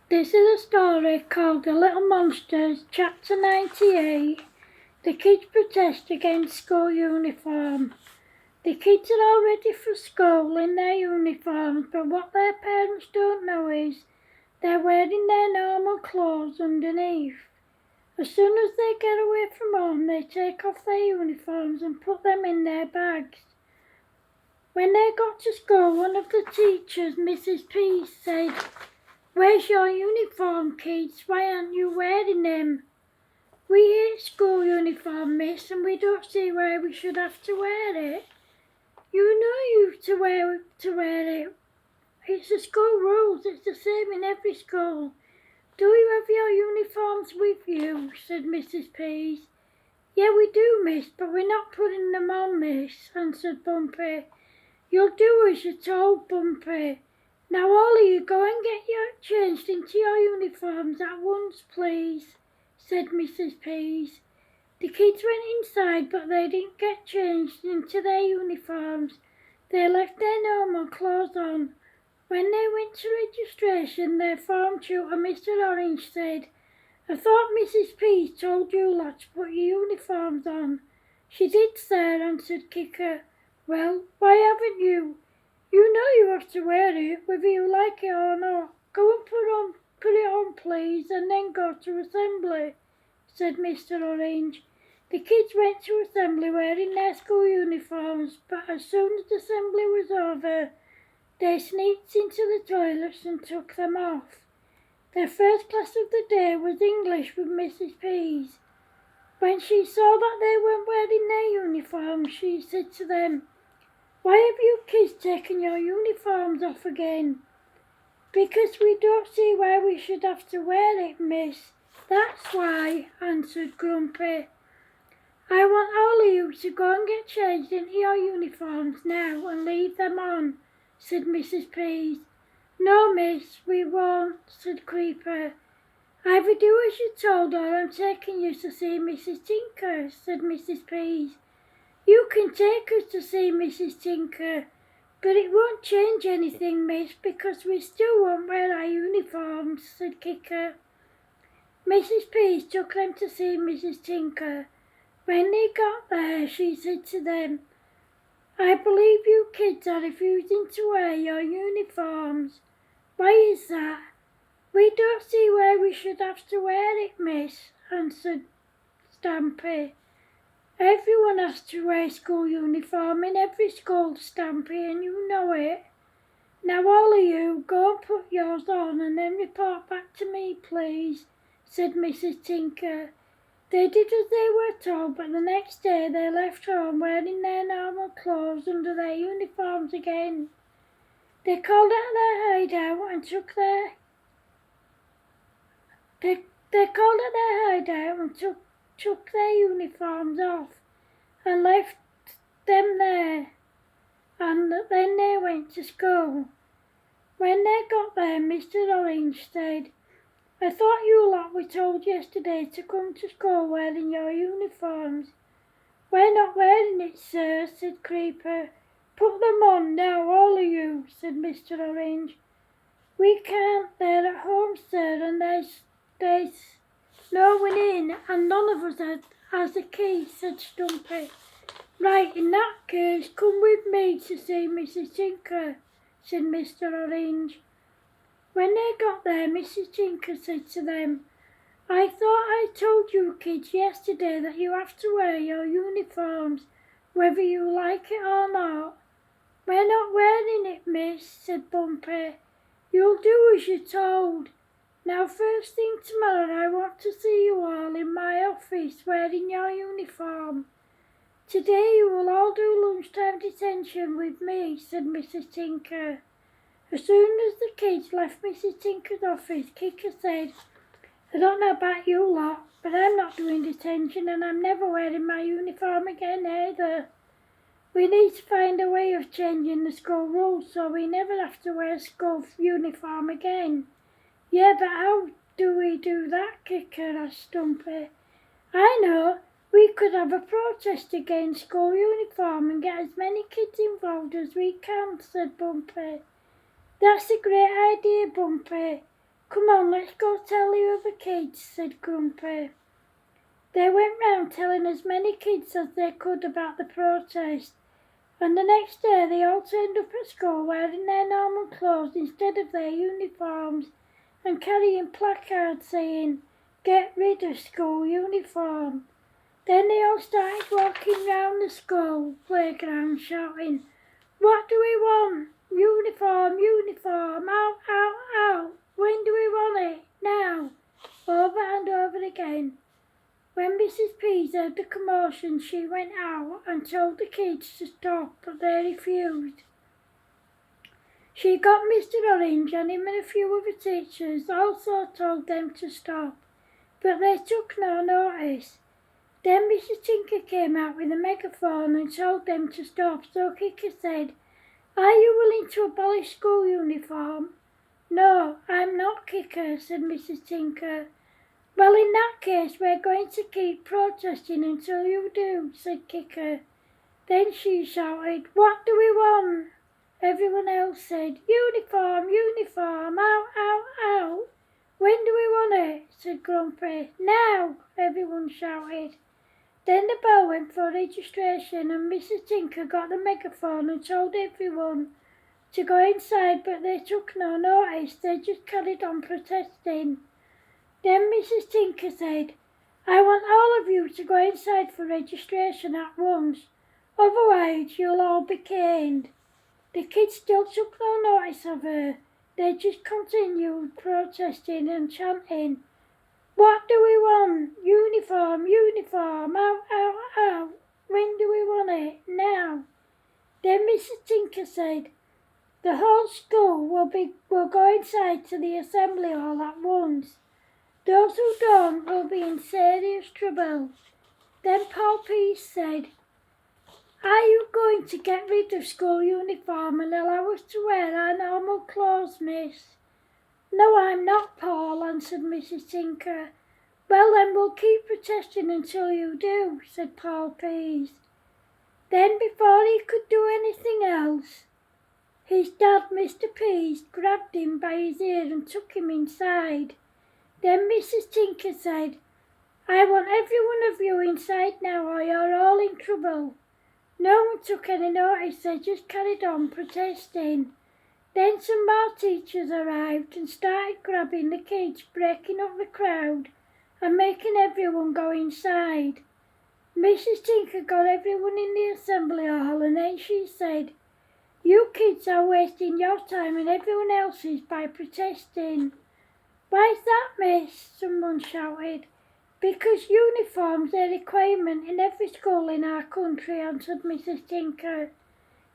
This is a story called The Little Monsters, Chapter 98. The kids protest against school uniform. The kids are all ready for school in their uniforms, but what their parents don't know is they're wearing their normal clothes underneath. As soon as they get away from home, they take off their uniforms and put them in their bags. When they got to school, one of the teachers, Mrs. P, said, "Where's your uniform, kids? Why aren't you wearing them?" "We hate school uniform, miss, and we don't see why we should have to wear it." "You know you to wear it. It's the school rules. It's the same in every school." "Do you have your uniforms with you?" said Mrs. Pease. "Yeah, we do, miss, but we're not putting them on, miss," answered Bumpy. "You'll do as you're told, Bumpy. Now all of you go and get changed into your uniforms at once, please," said Mrs. Pease. The kids went inside, but they didn't get changed into their uniforms. They left their normal clothes on. When they went to registration, their form tutor, Mr. Orange, said, "I thought Mrs. Pease told you lot to put your uniforms on." "She did, sir," answered Kicker. "Well, why haven't you? You know you have to wear it, whether you like it or not. Go and put it on, please, and then go to assembly," said Mr. Orange. The kids went to assembly wearing their school uniforms, but as soon as assembly was over, they sneaked into the toilets and took them off. Their first class of the day was English with Mrs. Pease. When she saw that they weren't wearing their uniforms, she said to them, "Why have you kids taken your uniforms off again?" "Because we don't see why we should have to wear it, miss. That's why," answered Grumpy. "I want all of you to go and get changed into your uniforms now and leave them on," said Mrs. Pease. "No, miss, we won't," said Creeper. "Either do as you're told or I'm taking you to see Mrs. Tinker," said Mrs. Pease. "You can take us to see Mrs. Tinker, but it won't change anything, miss, because we still won't wear our uniforms," said Kicker. Mrs. Pease took them to see Mrs. Tinker. When they got there, she said to them, "I believe you kids are refusing to wear your uniforms. Why is that?" "We don't see why we should have to wear it, miss," answered Stampy. "Everyone has to wear school uniform in every school, Stampy, and you know it. Now all of you go and put yours on and then report back to me, please," said Mrs. Tinker. They did as they were told, but the next day they left home wearing their normal clothes under their uniforms again. They called at their hideout and took their uniforms off and left them there, and then they went to school. When they got there, Mr. Orange said, "I thought you lot were told yesterday to come to school wearing your uniforms." "We're not wearing it, sir," said Creeper. "Put them on now, all of you," said Mr. Orange. "We can't, they're at home, sir, and there's no one in, and none of us has a key," said Stumpy. "Right, in that case, come with me to see Mrs. Tinker," said Mr. Orange. When they got there, Mrs. Tinker said to them, "I thought I told you kids yesterday that you have to wear your uniforms, whether you like it or not." "We're not wearing it, miss," said Bumpy. "You'll do as you're told. Now first thing tomorrow I want to see you all in my office wearing your uniform." "Today you will all do lunchtime detention with me," said Mrs. Tinker. As soon as the kids left Mrs. Tinker's office, Kicker said, "I don't know about you lot, but I'm not doing detention and I'm never wearing my uniform again either. We need to find a way of changing the school rules so we never have to wear a school uniform again." "Yeah, but how do we do that, Kicker?" asked Stumpy. "I know. We could have a protest against school uniform and get as many kids involved as we can," said Bumpy. "That's a great idea, Bumpy. Come on, let's go tell the other kids, said Grumpy. They went round telling as many kids as they could about the protest, and the next day they all turned up at school wearing their normal clothes instead of their uniforms and carrying placards saying, "Get rid of school uniform." Then they all started walking round the school playground shouting, "What do we want? Uniform, uniform, out, out, out. When do we want it? Now." Over and over again. When Mrs. Pease heard the commotion, she went out and told the kids to stop, but they refused. She got Mr. Orange and him and a few other teachers also told them to stop, but they took no notice. Then Mrs. Tinker came out with a megaphone and told them to stop, so Kicker said, "Are you willing to abolish school uniform?" "No, I'm not, Kicker," said Mrs. Tinker. "Well, in that case, we're going to keep protesting until you do," said Kicker. Then she shouted, "What do we want?" Everyone else said, "Uniform, uniform, out, out, out." "When do we want it?" said Grumpy. "Now," everyone shouted. Then the bell went for registration and Mrs. Tinker got the megaphone and told everyone to go inside, but they took no notice. They just carried on protesting. Then Mrs. Tinker said, "I want all of you to go inside for registration at once, otherwise you'll all be caned." The kids still took no notice of her. They just continued protesting and chanting, "What do we want? Uniform, uniform, out, out, out. When do we want it? Now." Then Mrs. Tinker said, "The whole school will go inside to the assembly hall at once. Those who don't will be in serious trouble." Then Paul Pease said, "Are you going to get rid of school uniform and allow us to wear our normal clothes, miss?" "No, I'm not, Paul," answered Mrs. Tinker. "Well, then we'll keep protesting until you do," said Paul Pease. Then before he could do anything else, his dad, Mr. Pease, grabbed him by his ear and took him inside. Then Mrs. Tinker said, "I want every one of you inside now or you're all in trouble." No one took any notice, they just carried on protesting. Then some more teachers arrived and started grabbing the kids, breaking up the crowd and making everyone go inside. Mrs. Tinker got everyone in the assembly hall and then she said, "You kids are wasting your time and everyone else's by protesting." "Why's that, miss?" someone shouted. "Because uniforms are a requirement in every school in our country," answered Mrs. Tinker.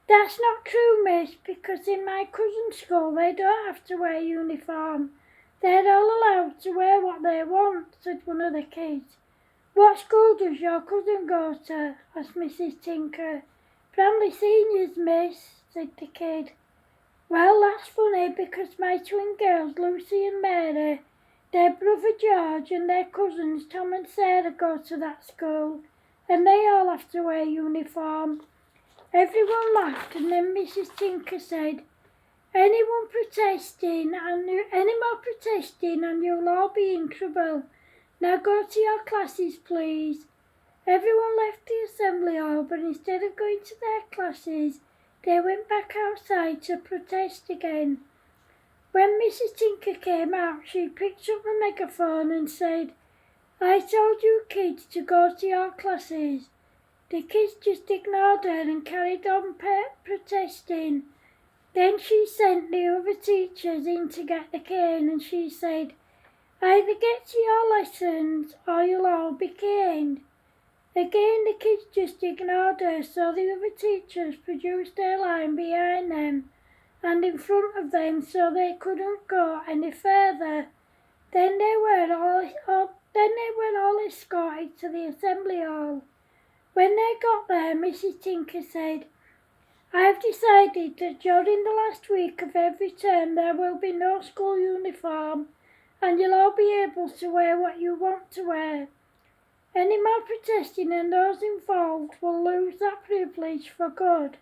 "That's not true, miss, because in my cousin's school they don't have to wear uniform. They're all allowed to wear what they want," said one of the kids. "What school does your cousin go to?" asked Mrs. Tinker. "Bramley Seniors, miss," said the kid. "Well, that's funny, because my twin girls, Lucy and Mary, their brother George and their cousins Tom and Sarah go to that school, and they all have to wear uniform." Everyone laughed, and then Mrs. Tinker said, Any more protesting and you'll all be in trouble. Now go to your classes, please." Everyone left the assembly hall, but instead of going to their classes, they went back outside to protest again. When Mrs. Tinker came out, she picked up the megaphone and said, "I told you kids to go to your classes." The kids just ignored her and carried on protesting. Then she sent the other teachers in to get the cane and she said, "Either get to your lessons or you'll all be caned." Again the kids just ignored her, so the other teachers produced their line behind them and in front of them so they couldn't go any further. Then they were all escorted to the assembly hall. When they got there, Mrs. Tinker said, "I've decided that during the last week of every term there will be no school uniform and you'll all be able to wear what you want to wear. Any more protesting and those involved will lose that privilege for good."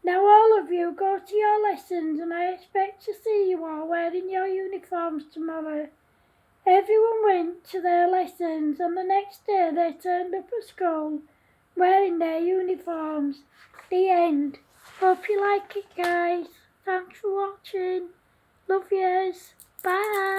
Now all of you go to your lessons and I expect to see you all wearing your uniforms tomorrow. Everyone went to their lessons and the next day they turned up at school wearing their uniforms. The end. Hope you like it, guys. Thanks for watching. Love yous. Bye.